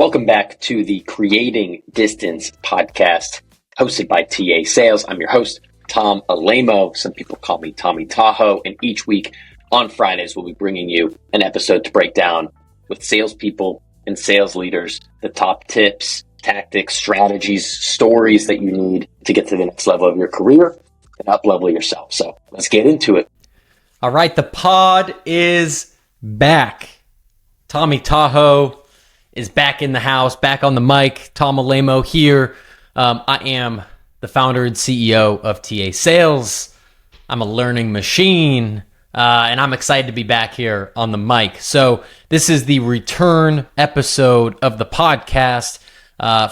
Welcome back to the Creating Distance podcast hosted by TA Sales. I'm your host, Tom Alemo. Some people call me Tommy Tahoe. And each week on Fridays, we'll be bringing you an episode to break down with salespeople and sales leaders the top tips, tactics, strategies, stories that you need to get to the next level of your career and up-level yourself. So let's get into it. All right, the pod is back. Tommy Tahoe is back in the house, back on the mic. Tom Alemo here. I am the founder and CEO of TA Sales. I'm a learning machine, and I'm excited to be back here on the mic. So this is the return episode of the podcast.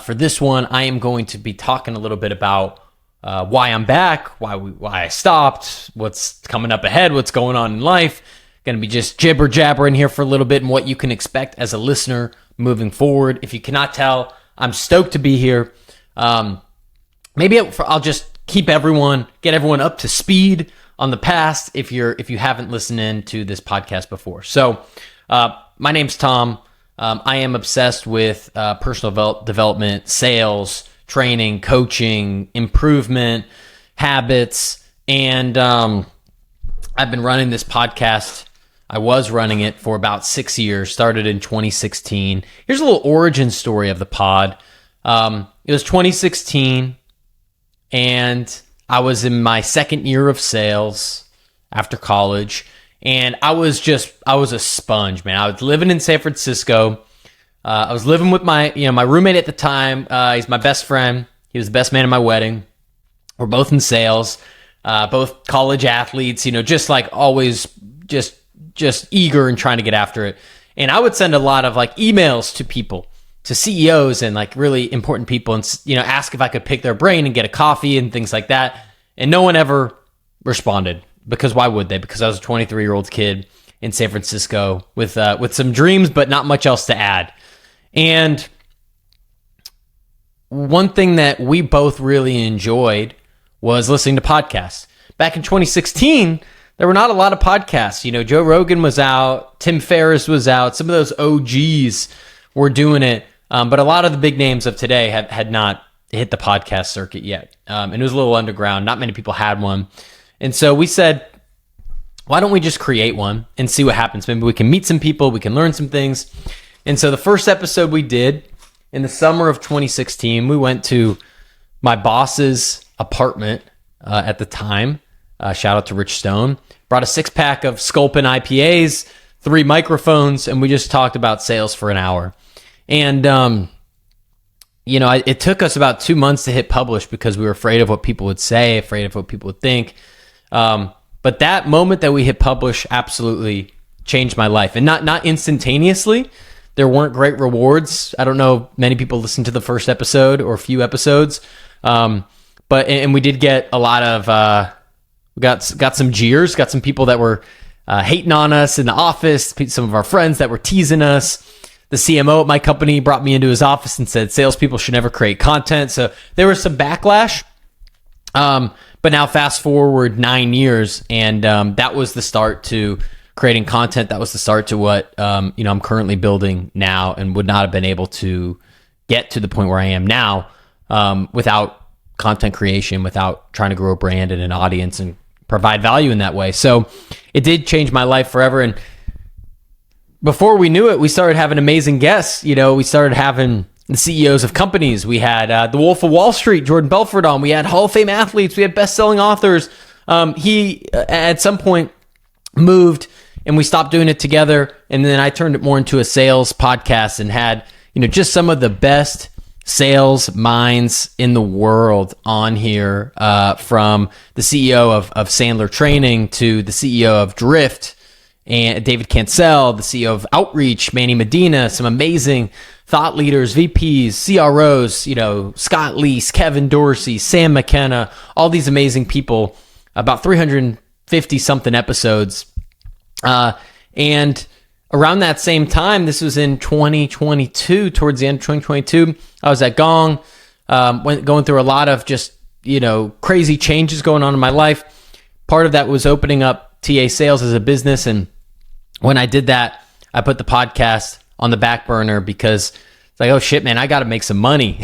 For this one, I am going to be talking a little bit about why I'm back, why I stopped, what's coming up ahead, what's going on in life. Going to be just jibber jabbering here for a little bit and what you can expect as a listener moving forward. If you cannot tell, I'm stoked to be here. Maybe I'll just get everyone up to speed on the past if you haven't listened in to this podcast before. So my name's Tom. I am obsessed with personal development, sales, training, coaching, improvement, habits, and I've been running this podcast. I was running it for about 6 years, started in 2016. Here's a little origin story of the pod. It was 2016, and I was in my second year of sales after college, and I was a sponge, man. I was living in San Francisco. I was living with my roommate at the time. He's my best friend. He was the best man at my wedding. We're both in sales, both college athletes, just like always, just eager and trying to get after it. And I would send a lot of like emails to people, to CEOs and like really important people, and ask if I could pick their brain and get a coffee and things like that. And no one ever responded, because why would they? Because I was a 23-year-old kid in San Francisco with some dreams, but not much else to add. And one thing that we both really enjoyed was listening to podcasts. Back in 2016, there were not a lot of podcasts. Joe Rogan was out, Tim Ferriss was out, some of those OGs were doing it, but a lot of the big names of today had not hit the podcast circuit yet. And it was a little underground. Not many people had one. And so we said, why don't we just create one and see what happens? Maybe we can meet some people, we can learn some things. And so the first episode we did in the summer of 2016, we went to my boss's apartment at the time. Shout out to Rich Stone. Brought a 6-pack of Sculpin IPAs, 3 microphones, and we just talked about sales for an hour. And, it took us about 2 months to hit publish because we were afraid of what people would say, afraid of what people would think. But that moment that we hit publish absolutely changed my life. And not instantaneously. There weren't great rewards. I don't know, many people listened to the first episode or a few episodes. But we did get a lot of... We got some jeers, got some people that were hating on us in the office, some of our friends that were teasing us. The CMO at my company brought me into his office and said salespeople should never create content. So there was some backlash. But now fast forward 9 years, and that was the start to creating content. That was the start to what I'm currently building now, and would not have been able to get to the point where I am now without content creation, without trying to grow a brand and an audience and provide value in that way. So it did change my life forever. And before we knew it, we started having amazing guests. We started having the CEOs of companies. We had the Wolf of Wall Street, Jordan Belfort, on. We had Hall of Fame athletes. We had best-selling authors. He, at some point, moved, and we stopped doing it together. And then I turned it more into a sales podcast and had, just some of the best sales minds in the world on here, from the CEO of Sandler Training to the CEO of Drift, and David Cancel, the CEO of Outreach, Manny Medina, some amazing thought leaders, VPs, CROs, Scott Leese, Kevin Dorsey, Sam McKenna, all these amazing people, about 350 something episodes. And around that same time, this was in 2022, towards the end of 2022, I was at Gong, going through a lot of just, crazy changes going on in my life. Part of that was opening up TA Sales as a business. And when I did that, I put the podcast on the back burner because It's like, oh shit, man, I got to make some money.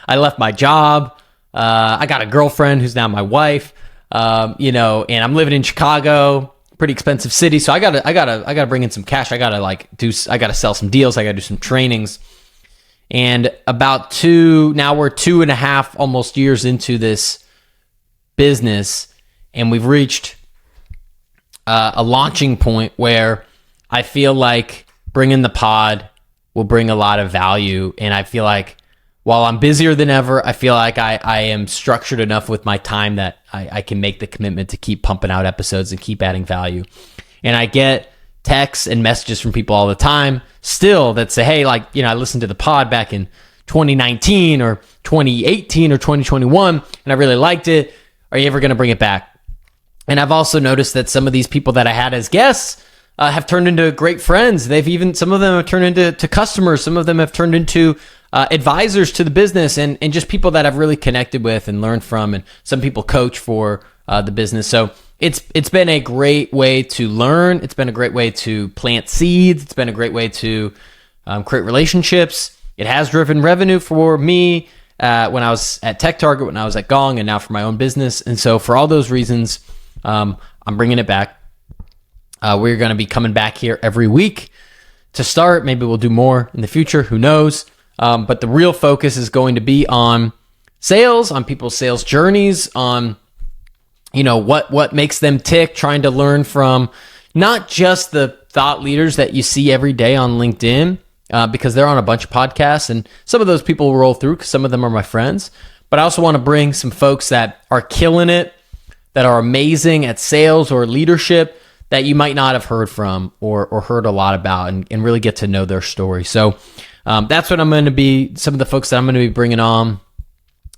I left my job. I got a girlfriend who's now my wife, and I'm living in Chicago, pretty expensive city. So I gotta bring in some cash. I gotta sell some deals. I gotta do some trainings. And now we're 2.5 almost years into this business, and we've reached a launching point where I feel like bringing the pod will bring a lot of value. And I feel like while I'm busier than ever, I feel like I am structured enough with my time that I can make the commitment to keep pumping out episodes and keep adding value. And I get texts and messages from people all the time still that say, hey, I listened to the pod back in 2019 or 2018 or 2021, and I really liked it. Are you ever going to bring it back? And I've also noticed that some of these people that I had as guests have turned into great friends. Some of them have turned into customers. Some of them have turned into advisors to the business, and just people that I've really connected with and learned from. And some people coach for the business. So it's been a great way to learn. It's been a great way to plant seeds. It's been a great way to create relationships. It has driven revenue for me when I was at Tech Target, when I was at Gong, and now for my own business. And so for all those reasons, I'm bringing it back. We're going to be coming back here every week to start. Maybe we'll do more in the future. Who knows? But the real focus is going to be on sales, on people's sales journeys, on what makes them tick, trying to learn from not just the thought leaders that you see every day on LinkedIn, because they're on a bunch of podcasts, and some of those people will roll through because some of them are my friends. But I also want to bring some folks that are killing it, that are amazing at sales or leadership, that you might not have heard from or heard a lot about, and really get to know their story. So that's what I'm going to be, some of the folks that I'm going to be bringing on.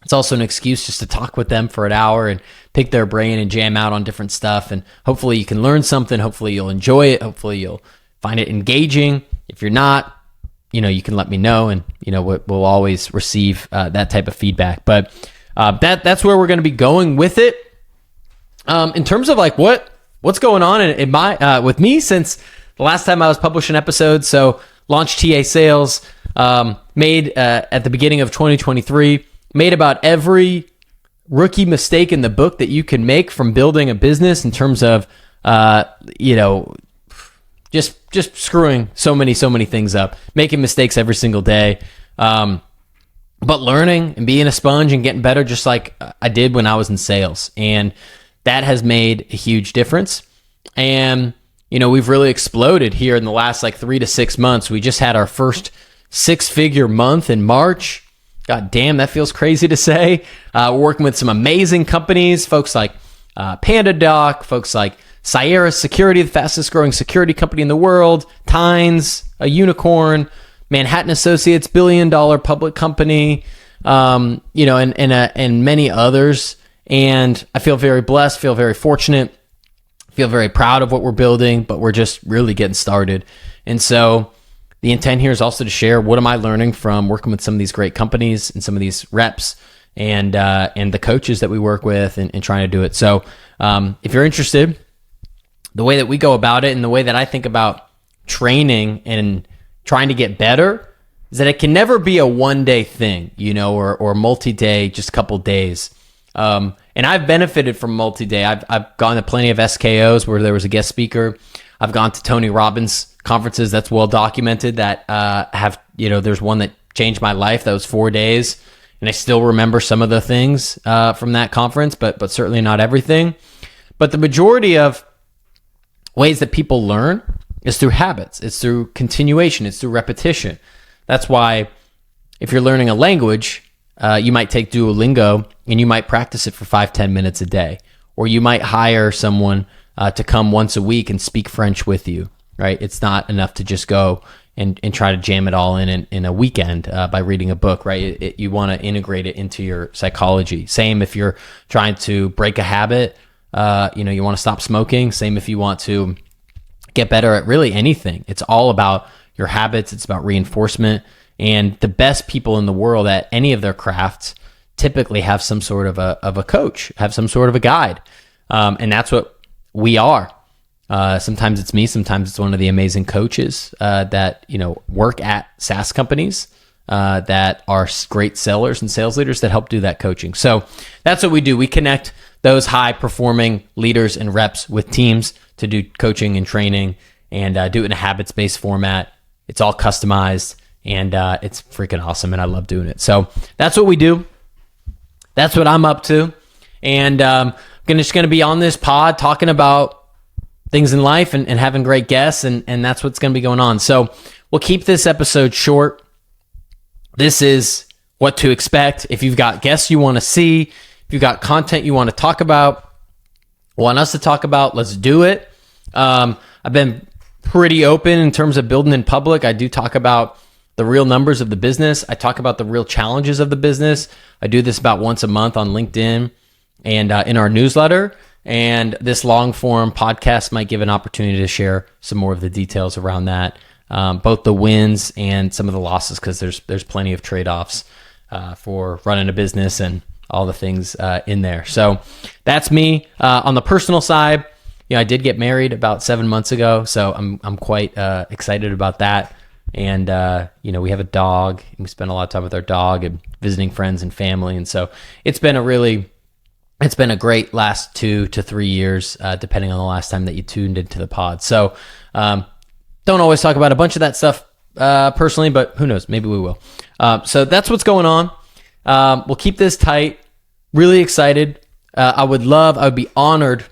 It's also an excuse just to talk with them for an hour and pick their brain and jam out on different stuff. And hopefully you can learn something. Hopefully you'll enjoy it. Hopefully you'll find it engaging. If you're not, you can let me know, and we'll always receive that type of feedback. But that's where we're going to be going with it. In terms of what's going on in my with me since the last time I was publishing episodes. So launched TA Sales, made at the beginning of 2023, made about every rookie mistake in the book that you can make from building a business in terms of just screwing so many things up, making mistakes every single day, but learning and being a sponge and getting better, just like I did when I was in sales. And that has made a huge difference. And we've really exploded here in the last 3 to 6 months. We just had our first 6-figure month in March. God damn, that feels crazy to say. We're working with some amazing companies, folks like PandaDoc, folks like Sierra Security, the fastest growing security company in the world, Tynes, a unicorn, Manhattan Associates, $1 billion public company, and many others. And I feel very blessed, feel very fortunate, feel very proud of what we're building, but we're just really getting started. And so the intent here is also to share what am I learning from working with some of these great companies and some of these reps and the coaches that we work with and trying to do it. So if you're interested, the way that we go about it and the way that I think about training and trying to get better is that it can never be a one-day thing, or multi-day, just a couple days. And I've benefited from multi-day. I've gone to plenty of SKOs where there was a guest speaker. I've gone to Tony Robbins conferences that's well documented that have, there's one that changed my life that was 4 days, and I still remember some of the things from that conference, but certainly not everything. But the majority of ways that people learn is through habits. It's through continuation. It's through repetition. That's why if you're learning a language, you might take Duolingo and you might practice it for 5-10 minutes a day, or you might hire someone to come once a week and speak French with you, right? It's not enough to just go and try to jam it all in a weekend by reading a book, right? You want to integrate it into your psychology. Same if you're trying to break a habit, you want to stop smoking. Same if you want to get better at really anything. It's all about your habits. It's about reinforcement. And the best people in the world at any of their crafts typically have some sort of a coach, have some sort of a guide. And that's what we are. Sometimes it's me. Sometimes it's one of the amazing coaches that, work at SaaS companies. that are great sellers and sales leaders that help do that coaching. So that's what we do. We connect those high performing leaders and reps with teams to do coaching and training, and do it in a habits-based format. It's all customized, and it's freaking awesome, and I love doing it. So that's what we do. That's what I'm up to. And I'm just going to be on this pod talking about things in life and having great guests, and that's what's going to be going on. So we'll keep this episode short. This is what to expect. If you've got guests you want to see, if you've got content you want to talk about, want us to talk about, let's do it. I've been pretty open in terms of building in public. I do talk about the real numbers of the business. I talk about the real challenges of the business. I do this about once a month on LinkedIn and in our newsletter. And this long form podcast might give an opportunity to share some more of the details around that, both the wins and some of the losses, because there's plenty of trade-offs for running a business and all the things in there. So that's me. On the personal side, I did get married about 7 months ago, so I'm quite excited about that. And we have a dog, and we spend a lot of time with our dog and visiting friends and family, and so it's been a great last 2 to 3 years, depending on the last time that you tuned into the pod. So don't always talk about a bunch of that stuff personally, but who knows, maybe we will. So that's what's going on. We'll keep this tight. Really excited. I would be honored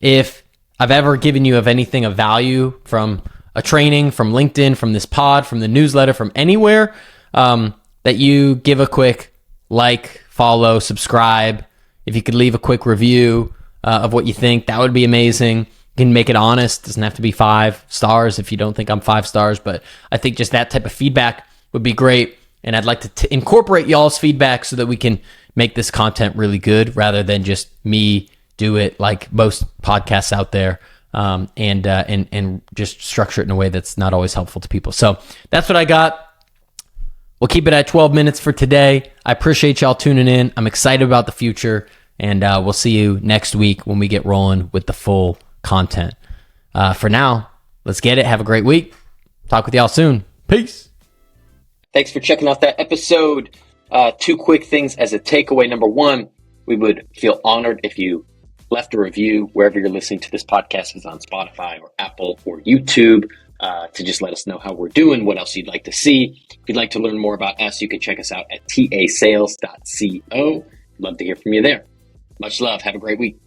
if I've ever given you of anything of value from a training, from LinkedIn, from this pod, from the newsletter, from anywhere, that you give a quick like, follow, subscribe. If you could leave a quick review of what you think, that would be amazing. You can make it honest. Doesn't have to be 5 stars if you don't think I'm 5 stars, but I think just that type of feedback would be great. And I'd like to incorporate y'all's feedback so that we can make this content really good, rather than just me do it like most podcasts out there, and just structure it in a way that's not always helpful to people. So that's what I got. We'll keep it at 12 minutes for today. I appreciate y'all tuning in. I'm excited about the future, and we'll see you next week when we get rolling with the full content. For now, let's get it. Have a great week. Talk with y'all soon. Peace. Thanks for checking out that episode. 2 quick things as a takeaway. Number 1, we would feel honored if you left a review wherever you're listening to this podcast, if it's on Spotify or Apple or YouTube, to just let us know how we're doing, what else you'd like to see. If you'd like to learn more about us, you can check us out at tasales.co. Love to hear from you there. Much love. Have a great week.